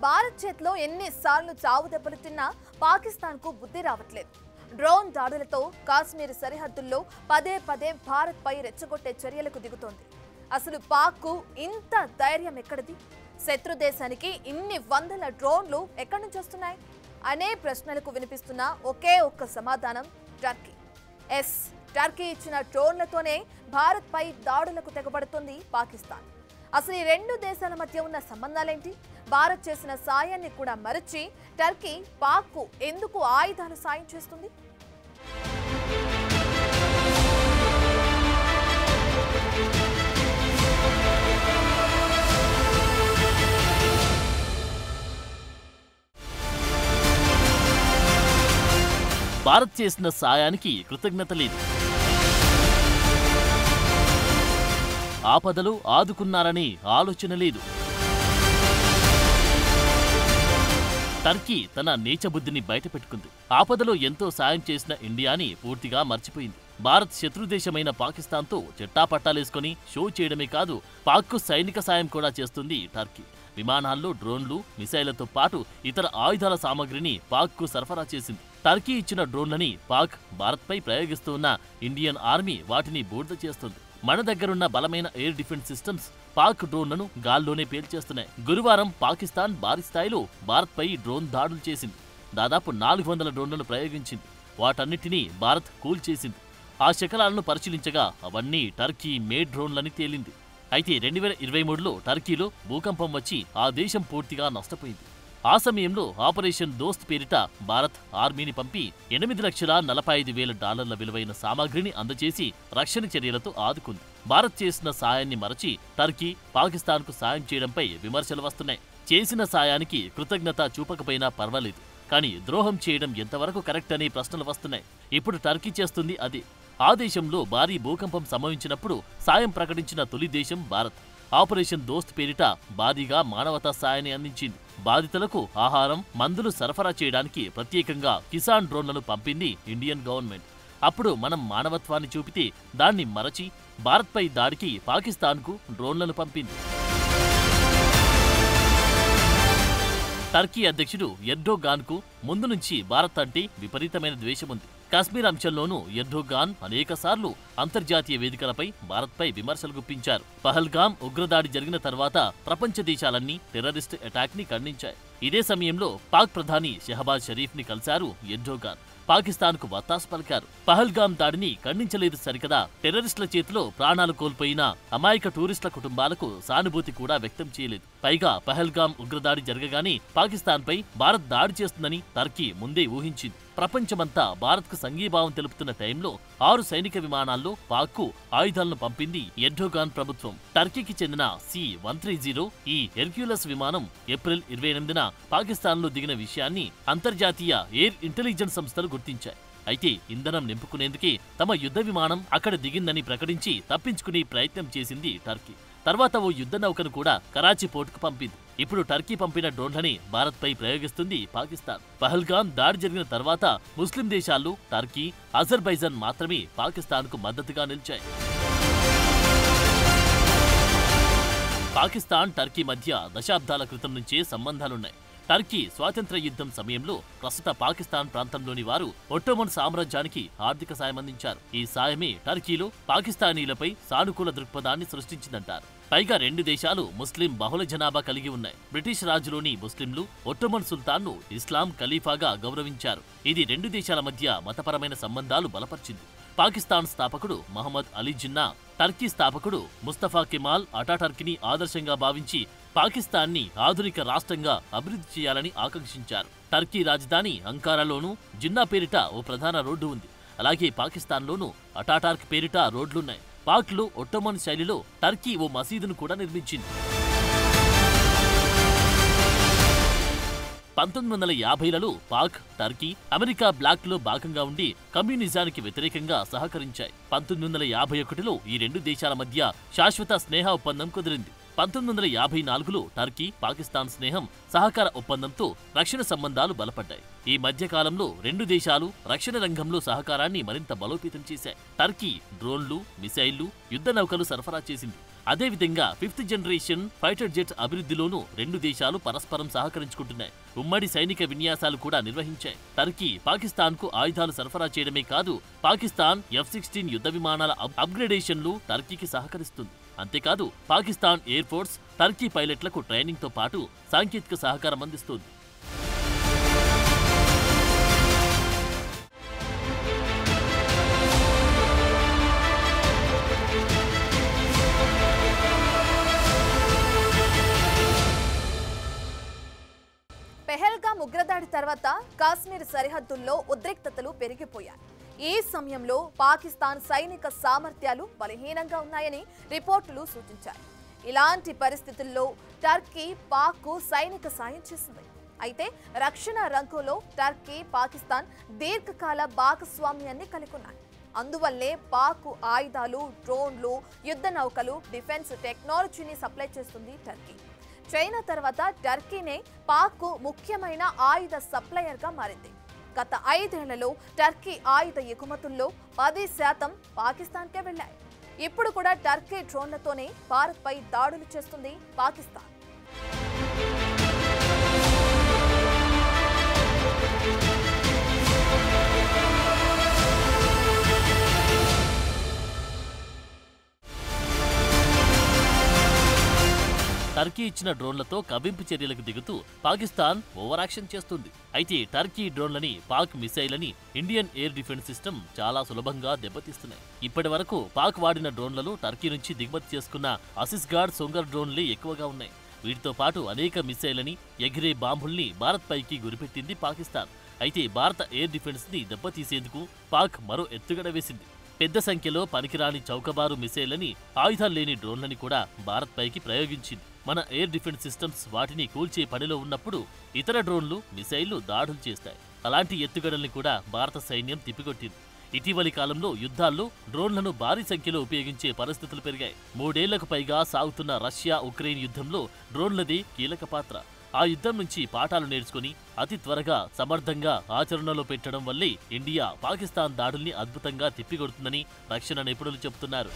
భారత్ చేతిలో ఎన్నిసార్లు చావు దెబ్బలు తిన్నా పాకిస్తాన్కు బుద్ధి రావట్లేదు. డ్రోన్ దాడులతో కాశ్మీర్ సరిహద్దుల్లో పదే పదే భారత్పై రెచ్చగొట్టే చర్యలకు దిగుతోంది. అసలు పాక్కు ఇంత ధైర్యం ఎక్కడిది? శత్రు దేశానికి ఇన్ని వందల డ్రోన్లు ఎక్కడి నుంచి వస్తున్నాయి అనే ప్రశ్నలకు వినిపిస్తున్న ఒకే ఒక్క సమాధానం టర్కీ. టర్కీ ఇచ్చిన డ్రోన్లతోనే భారత్పై దాడులకు తెగబడుతుంది పాకిస్తాన్. అసలు ఈ రెండు దేశాల మధ్య ఉన్న సంబంధాలేంటి? భారత్ చేసిన సాయాన్ని కూడా మరచి టర్కీ పాక్కు ఎందుకు ఆయుధాలు సాయం చేస్తుంది? భారత్ చేసిన సాయానికి కృతజ్ఞత లేదు. ఆపదలు ఆదుకున్నారనే ఆలోచన లేదు. టర్కీ తన నీచబుద్ధిని బయటపెట్టుకుంది. ఆపదలో ఎంతో సాయం చేసిన ఇండియాని పూర్తిగా మర్చిపోయింది. భారత్ శత్రుదేశమైన పాకిస్తాన్తో చెట్టాపట్టాలేసుకుని షో చేయడమే కాదు, పాక్కు సైనిక సాయం కూడా చేస్తుంది టర్కీ. విమానాల్లో డ్రోన్లు, మిసైళ్లతో పాటు ఇతర ఆయుధాల సామగ్రిని పాక్కు సరఫరా చేసింది. టర్కీ ఇచ్చిన డ్రోన్లని పాక్ భారత్పై ప్రయోగిస్తూ ఉన్న ఇండియన్ ఆర్మీ వాటిని బూడిద చేస్తుంది. మన దగ్గరున్న బలమైన ఎయిర్ డిఫెన్స్ సిస్టమ్స్ పాక్ డ్రోన్లను గాల్లోనే పేల్చేస్తున్నాయి. గురువారం పాకిస్తాన్ భారీ స్థాయిలో భారత్పై డ్రోన్ దాడులు చేసింది. దాదాపు 400 డ్రోన్లను ప్రయోగించింది. వాటన్నిటినీ భారత్ కూల్చేసింది. ఆ శకలాలను పరిశీలించగా అవన్నీ టర్కీ మేడ్ డ్రోన్లని తేలింది. అయితే 2023లో టర్కీలో భూకంపం వచ్చి ఆ దేశం పూర్తిగా నష్టపోయింది. ఆ సమయంలో ఆపరేషన్ దోస్త్ పేరిట భారత్ ఆర్మీని పంపి $8,45,000 విలువైన సామాగ్రిని అందజేసి రక్షణ చర్యలతో ఆదుకుంది. భారత్ చేసిన సాయాన్ని మరచి టర్కీ పాకిస్తాన్కు సాయం చేయడంపై విమర్శలు వస్తున్నాయి. చేసిన సాయానికి కృతజ్ఞత చూపకపోయినా పర్వాలేదు, కానీ ద్రోహం చేయడం ఎంతవరకు కరెక్ట్ అనే ప్రశ్నలు వస్తున్నాయి. ఇప్పుడు టర్కీ చేస్తుంది అదే. ఆ దేశంలో భారీ భూకంపం సంభవించినప్పుడు సాయం ప్రకటించిన తొలి దేశం భారత్. ఆపరేషన్ దోస్త్ పేరిట భారీగా మానవతా సాయాన్ని అందించింది. బాధితులకు ఆహారం, మందులు సరఫరా చేయడానికి ప్రత్యేకంగా కిసాన్ డ్రోన్లను పంపింది ఇండియన్ గవర్నమెంట్. అప్పుడు మనం మానవత్వాన్ని చూపితే దాన్ని మరచి భారత్పై దాడికి పాకిస్తాన్కు డ్రోన్లను పంపింది. టర్కీ అధ్యక్షుడు ఎర్డోగాన్కు ముందు నుంచి భారత్ అంటే విపరీతమైన ద్వేషముంది. కాశ్మీర్ అంశంలోనూ ఎర్డోగాన్ అనేకసార్లు అంతర్జాతీయ వేదికలపై భారత్పై విమర్శలు గుప్పించారు. పహల్గామ్ ఉగ్రదాడి జరిగిన తర్వాత ప్రపంచ దేశాలన్నీ టెర్రరిస్ట్ అటాక్ ని ఖండించాయి. ఇదే సమయంలో పాక్ ప్రధాని షెహబాజ్ షరీఫ్ ని కలిశారు ఎర్డోగాన్. పాకిస్తాన్కు వత్తాసు పలికారు. పహల్గామ్ దాడిని ఖండించలేదు సరికదా, టెర్రరిస్టుల చేతిలో ప్రాణాలు కోల్పోయిన అమాయక టూరిస్టుల కుటుంబాలకు సానుభూతి కూడా వ్యక్తం చేయలేదు. పైగా పహల్గామ్ ఉగ్రదాడి జరగగానే పాకిస్తాన్పై భారత్ దాడి చేస్తుందని టర్కీ ముందే ఊహించింది. ప్రపంచమంతా భారత్కు సంఘీభావం తెలుపుతున్న టైంలో 6 సైనిక విమానాల్లో పాక్కు ఆయుధాలను పంపింది ఎర్డోగాన్ ప్రభుత్వం. టర్కీకి చెందిన C-130 ఈ హెర్క్యులస్ విమానం ఏప్రిల్ 28న పాకిస్తాన్లో దిగిన విషయాన్ని అంతర్జాతీయ ఎయిర్ ఇంటెలిజెన్స్ సంస్థలు గుర్తించాయి. అయితే ఇంధనం నింపుకునేందుకే తమ యుద్ధ విమానం అక్కడ దిగిందని ప్రకటించి తప్పించుకునే ప్రయత్నం చేసింది టర్కీ. తర్వాత ఓ యుద్ధ నౌకను కూడా కరాచీ పోర్టుకు పంపింది. ఇప్పుడు టర్కీ పంపిన డ్రోన్లని భారత్పై ప్రయోగిస్తుంది పాకిస్తాన్. పహల్గామ్ దాడి జరిగిన తర్వాత ముస్లిం దేశాలు టర్కీ, అజర్బైజాన్ మాత్రమే పాకిస్తాన్కు మద్దతుగా నిలిచాయి. పాకిస్తాన్, టర్కీ మధ్య దశాబ్దాల క్రితం నుంచే సంబంధాలున్నాయి. టర్కీ స్వాతంత్ర్య యుద్ధం సమయంలో ప్రస్తుత పాకిస్తాన్ ప్రాంతంలోని వారు ఒట్టోమన్ సామ్రాజ్యానికి ఆర్థిక సాయం అందించారు. ఈ సాయమే టర్కీలో పాకిస్తానీలపై సానుకూల దృక్పథాన్ని సృష్టించిందంటారు. పైగా రెండు దేశాలు ముస్లిం బహుళ జనాభా కలిగి ఉన్నాయి. బ్రిటిష్ రాజులోని ముస్లింలు ఒట్టోమన్ సుల్తాన్ను ఇస్లాం ఖలీఫాగా గౌరవించారు. ఇది రెండు దేశాల మధ్య మతపరమైన సంబంధాలు బలపరిచింది. పాకిస్తాన్ స్థాపకుడు మహమ్మద్ అలీ జిన్నా, టర్కీ స్థాపకుడు ముస్తఫా కెమాల్ అటాటర్కీని ఆదర్శంగా భావించి పాకిస్తాన్ని ఆధునిక రాష్ట్రంగా అభివృద్ధి చేయాలని ఆకాంక్షించారు. టర్కీ రాజధాని అంకారాలోనూ జిన్నా పేరిట ఓ ప్రధాన రోడ్డు ఉంది. అలాగే పాకిస్తాన్లోనూ అటాటర్క్ పేరిట రోడ్లున్నాయి. పాక్లో ఒట్టోమన్ శైలిలో టర్కీ ఓ మసీదును కూడా నిర్మించింది. 1950లలో పాక్, టర్కీ అమెరికా బ్లాక్లో భాగంగా ఉండి కమ్యూనిజానికి వ్యతిరేకంగా సహకరించాయి. 1951లో ఈ రెండు దేశాల మధ్య శాశ్వత స్నేహ ఒప్పందం కుదిరింది. 1954లో టర్కీ, పాకిస్తాన్ స్నేహం, సహకార ఒప్పందంతో రక్షణ సంబంధాలు బలపడ్డాయి. ఈ మధ్యకాలంలో రెండు దేశాలు రక్షణ రంగంలో సహకారాన్ని మరింత బలోపేతం చేశాయి. టర్కీ డ్రోన్లు, మిసైళ్లు, యుద్ధ నౌకలు సరఫరా చేసింది. అదేవిధంగా 5th జనరేషన్ ఫైటర్ జెట్ అభివృద్ధిలోనూ రెండు దేశాలు పరస్పరం సహకరించుకుంటున్నాయి. ఉమ్మడి సైనిక విన్యాసాలు కూడా నిర్వహించాయి. టర్కీ పాకిస్తాన్కు ఆయుధాలు సరఫరా చేయడమే కాదు, పాకిస్తాన్ F-16 యుద్ధ విమానాల అప్గ్రేడేషన్లు టర్కీకి సహకరిస్తుంది. అంతేకాదు పాకిస్తాన్ ఎయిర్ ఫోర్స్ టర్కీ పైలట్లకు ట్రైనింగ్తో పాటు సాంకేతిక సహకారం అందిస్తుంది. పెహల్గాం ఉగ్రదాడి తర్వాత కాశ్మీర్ సరిహద్దుల్లో ఉద్రిక్తతలు పెరిగిపోయాయి. ఈ సమయంలో పాకిస్తాన్ సైనిక సామర్థ్యాలు బలహీనంగా ఉన్నాయని రిపోర్టులు సూచించాయి. ఇలాంటి పరిస్థితుల్లో టర్కీ పాక్కు సైనిక సాయం చేసింది. అయితే రక్షణ రంగంలో టర్కీ పాకిస్తాన్ దీర్ఘకాల భాగస్వామ్యాన్ని కలిగి ఉన్నాయి. అందువల్లే పాక్ ఆయుధాలు, డ్రోన్లు, యుద్ధ నౌకలు, డిఫెన్స్ టెక్నాలజీని సప్లై చేస్తుంది టర్కీ. చైనా తర్వాత టర్కీనే పాక్కు ముఖ్యమైన ఆయుధ సప్లయర్గా మారింది. గత 5 ఏళ్లలో టర్కీ ఆయుధ ఎగుమతుల్లో 10% పాకిస్తాన్కే వెళ్లాయి. ఇప్పుడు కూడా టర్కీ డ్రోన్లతోనే భారత్పై దాడులు చేస్తుంది పాకిస్తాన్. టర్కీ ఇచ్చిన డ్రోన్లతో కవ్వింపు చర్యలకు దిగుతూ పాకిస్తాన్ ఓవర్ యాక్షన్ చేస్తుంది. అయితే టర్కీ డ్రోన్లని, పాక్ మిసైలని ఇండియన్ ఎయిర్ డిఫెన్స్ సిస్టమ్ చాలా సులభంగా దెబ్బతీస్తున్నాయి. ఇప్పటి వరకు పాక్ వాడిన డ్రోన్లలో టర్కీ నుంచి దిగుమతి చేసుకున్న అసిస్గార్డ్, సొంగర్ డ్రోన్లే ఎక్కువగా ఉన్నాయి. వీటితో పాటు అనేక మిసైలని, ఎగిరే బాంబుల్ని భారత్ పైకి గురిపెట్టింది పాకిస్తాన్. అయితే భారత ఎయిర్ డిఫెన్స్ ని దెబ్బతీసేందుకు పాక్ మరో ఎత్తుగడ వేసింది. పెద్ద సంఖ్యలో పనికిరాని చౌకబారు మిసైలని, ఆయుధాలు లేని డ్రోన్లని కూడా భారత్ పైకి ప్రయోగించింది. మన ఎయిర్ డిఫెన్స్ సిస్టమ్స్ వాటిని కూల్చే పనిలో ఉన్నప్పుడు ఇతర డ్రోన్లు, మిసైళ్లు దాడులు చేస్తాయి. అలాంటి ఎత్తుగడల్ని కూడా భారత సైన్యం తిప్పికొట్టింది. ఇటీవలి కాలంలో యుద్ధాల్లో డ్రోన్లను భారీ సంఖ్యలో ఉపయోగించే పరిస్థితులు పెరిగాయి. 3 ఏళ్లకు పైగా సాగుతున్న రష్యా ఉక్రెయిన్ యుద్ధంలో డ్రోన్లదే కీలక పాత్ర. ఆ యుద్ధం నుంచి పాఠాలు నేర్చుకుని అతి త్వరగా సమర్థంగా ఆచరణలో పెట్టడం వల్లే ఇండియా పాకిస్తాన్ దాడుల్ని అద్భుతంగా తిప్పికొడుతుందని రక్షణ నిపుణులు చెబుతున్నారు.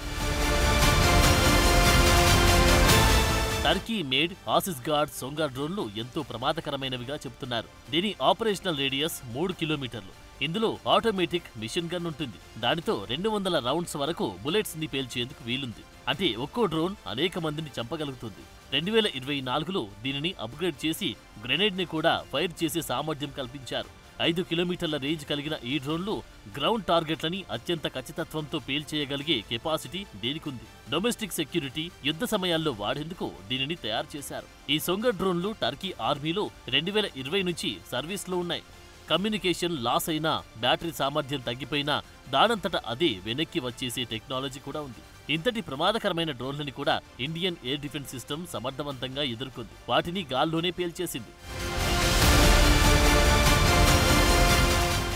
టర్కీ మేడ్ ఆసిస్గార్డ్, సొంగర్ డ్రోన్లు ఎంతో ప్రమాదకరమైనవిగా చెబుతున్నారు. దీని ఆపరేషనల్ రేడియస్ 3 కిలోమీటర్లు. ఇందులో ఆటోమేటిక్ మిషన్ గన్ ఉంటుంది. దానితో 200 రౌండ్స్ వరకు బుల్లెట్స్ ని పేల్చేందుకు వీలుంది. అంటే ఒక్కో డ్రోన్ అనేక మందిని చంపగలుగుతుంది. 2024లో దీనిని అప్గ్రేడ్ చేసి గ్రెనేడ్ ని కూడా ఫైర్ చేసే సామర్థ్యం కల్పించారు. 5 కిలోమీటర్ల రేంజ్ కలిగిన ఈ డ్రోన్లు గ్రౌండ్ టార్గెట్లని అత్యంత ఖచ్చితత్వంతో పేల్చేయగలిగే కెపాసిటీ దీనికుంది. డొమెస్టిక్ సెక్యూరిటీ, యుద్ధ సమయాల్లో వాడేందుకు దీనిని తయారు చేశారు. ఈ సొంగర్ డ్రోన్లు టర్కీ ఆర్మీలో 2020 నుంచి సర్వీస్లో ఉన్నాయి. కమ్యూనికేషన్ లాస్ అయినా, బ్యాటరీ సామర్థ్యం తగ్గిపోయినా దానంతట అదే వెనక్కి వచ్చేసే టెక్నాలజీ కూడా ఉంది. ఇంతటి ప్రమాదకరమైన డ్రోన్లని కూడా ఇండియన్ ఎయిర్ డిఫెన్స్ సిస్టమ్ సమర్థవంతంగా ఎదుర్కొంది. వాటిని గాల్లోనే పేల్చేసింది.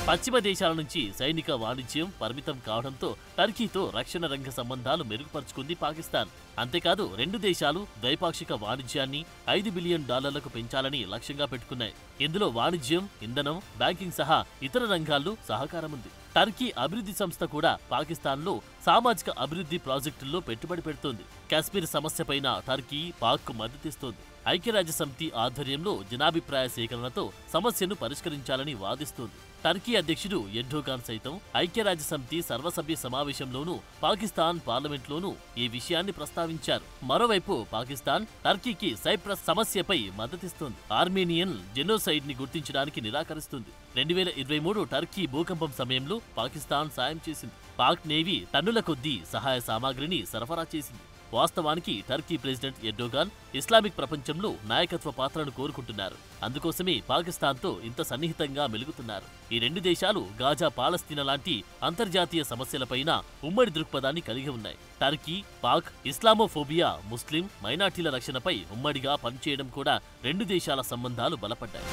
పశ్చిమ దేశాల నుంచి సైనిక వాణిజ్యం పరిమితం కావడంతో టర్కీతో రక్షణ రంగ సంబంధాలు మెరుగుపరుచుకుంది పాకిస్తాన్. అంతేకాదు రెండు దేశాలు ద్వైపాక్షిక వాణిజ్యాన్ని $5 బిలియన్ పెంచాలని లక్ష్యంగా పెట్టుకున్నాయి. ఇందులో వాణిజ్యం, ఇంధనం, బ్యాంకింగ్ సహా ఇతర రంగాల్లో సహకారం ఉంది. టర్కీ అభివృద్ధి సంస్థ కూడా పాకిస్తాన్లో సామాజిక అభివృద్ధి ప్రాజెక్టుల్లో పెట్టుబడి పెడుతోంది. కాశ్మీర్ సమస్యపైన టర్కీ పాక్ మద్దతిస్తోంది. ఐక్యరాజ్యసమితి ఆధ్వర్యంలో జనాభిప్రాయ సేకరణతో సమస్యను పరిష్కరించాలని వాదిస్తోంది. టర్కీ అధ్యక్షుడు ఎర్డోగాన్ సైతం ఐక్యరాజ్యసమితి సర్వసభ్య సమావేశంలోనూ పాకిస్తాన్ పార్లమెంట్లోనూ ఈ విషయాన్ని ప్రస్తావించారు. మరోవైపు పాకిస్తాన్ టర్కీకి సైప్రస్ సమస్యపై మద్దతిస్తోంది. ఆర్మేనియన్ జెనోసైడ్ ని గుర్తించడానికి నిరాకరిస్తుంది. 2023 టర్కీ భూకంపం సమయంలో పాకిస్తాన్ సాయం చేసింది. పాక్ నేవీ టన్నుల కొద్దీ సహాయ సామాగ్రిని సరఫరా చేసింది. వాస్తవానికి టర్కీ ప్రెసిడెంట్ ఎర్డోగాన్ ఇస్లామిక్ ప్రపంచంలో నాయకత్వ పాత్రను కోరుకుంటున్నారు. అందుకోసమే పాకిస్తాన్తో ఇంత సన్నిహితంగా మెలుగుతున్నారు. ఈ రెండు దేశాలు గాజా, పాలస్తీనా లాంటి అంతర్జాతీయ సమస్యలపైన ఉమ్మడి దృక్పథాన్ని కలిగి ఉన్నాయి. టర్కీ, పాక్ ఇస్లామోఫోబియా, ముస్లిం మైనార్టీల రక్షణపై ఉమ్మడిగా పనిచేయడం కూడా రెండు దేశాల సంబంధాలు బలపడ్డాయి.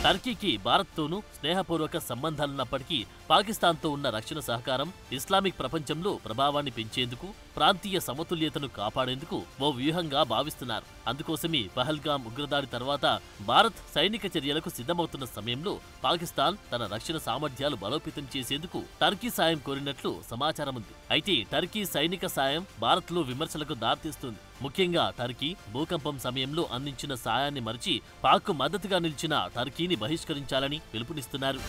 టర్కీకి భారత్తోనూ స్నేహపూర్వక సంబంధాలున్నప్పటికీ పాకిస్తాన్తో ఉన్న రక్షణ సహకారం ఇస్లామిక్ ప్రపంచంలో ప్రభావాన్ని పెంచేందుకు, ప్రాంతీయ సమతుల్యతను కాపాడేందుకు ఓ వ్యూహంగా భావిస్తున్నారు. అందుకోసమే పహల్గామ్ ఉగ్రదాడి తర్వాత భారత్ సైనిక చర్యలకు సిద్ధమవుతున్న సమయంలో పాకిస్తాన్ తన రక్షణ సామర్థ్యాలు బలోపేతం చేసేందుకు టర్కీ సాయం కోరినట్లు సమాచారం ఉంది. అయితే టర్కీ సైనిక సాయం భారత్లో విమర్శలకు దారితీస్తుంది. ముఖ్యంగా టర్కీ భూకంపం సమయంలో అందించిన సాయాన్ని మరిచి పాక్కు మద్దతుగా నిలిచిన టర్కీని బహిష్కరించాలని పిలుపునిస్తున్నారు.